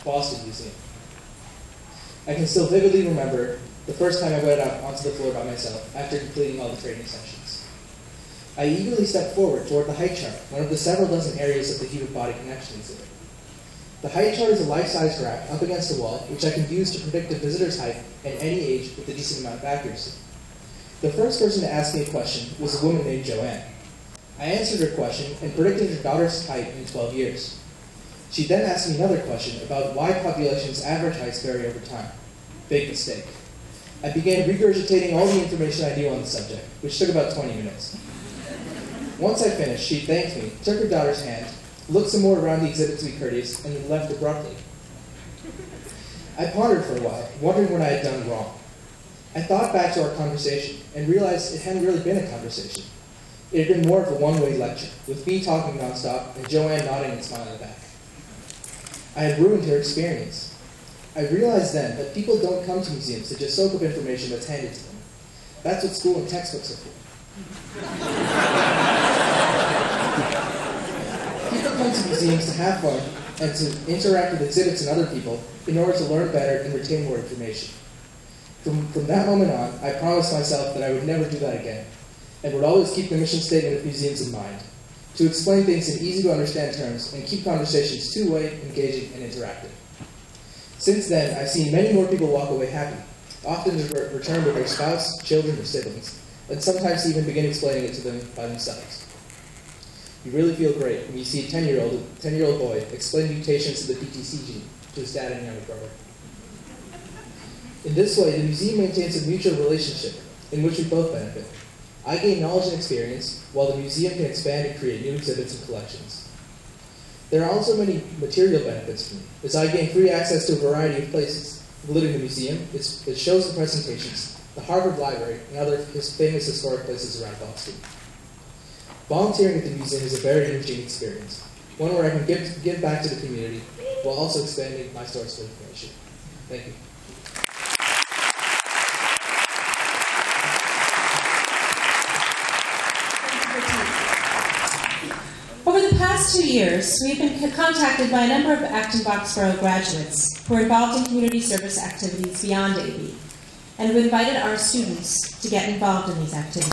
Boston Museum. I can still vividly remember the first time I went out onto the floor by myself after completing all the training sessions. I eagerly stepped forward toward the height chart, one of the several dozen areas of the human body connection exhibit. The height chart is a life-size graph up against the wall, which I can use to predict a visitor's height at any age with a decent amount of accuracy. The first person to ask me a question was a woman named Joanne. I answered her question and predicted her daughter's height in 12 years. She then asked me another question about why populations' average heights vary over time. Big mistake. I began regurgitating all the information I knew on the subject, which took about 20 minutes. Once I finished, she thanked me, took her daughter's hand, looked some more around the exhibit to be courteous, and then left abruptly. I pondered for a while, wondering what I had done wrong. I thought back to our conversation and realized it hadn't really been a conversation. It had been more of a one-way lecture, with me talking nonstop and Joanne nodding and smiling back. I had ruined her experience. I realized then that people don't come to museums to just soak up information that's handed to them. That's what school and textbooks are for. People come to museums to have fun and to interact with exhibits and other people in order to learn better and retain more information. From that moment on, I promised myself that I would never do that again, and would always keep the mission statement of museums in mind, to explain things in easy-to-understand terms and keep conversations two-way, engaging, and interactive. Since then, I've seen many more people walk away happy, often to return with their spouse, children, or siblings, and sometimes even begin explaining it to them by themselves. You really feel great when you see a 10-year-old boy explain mutations of the PTC gene to his dad and younger brother. In this way, the museum maintains a mutual relationship in which we both benefit. I gain knowledge and experience, while the museum can expand and create new exhibits and collections. There are also many material benefits for me, as I gain free access to a variety of places, including the museum, its shows and presentations, the Harvard Library, and other famous historic places around Boston. Volunteering at the museum is a very enriching experience, one where I can give back to the community while also expanding my source of information. Thank you. Over the past 2 years, we've been contacted by a number of Acton-Boxborough graduates who are involved in community service activities beyond AB, and have invited our students to get involved in these activities.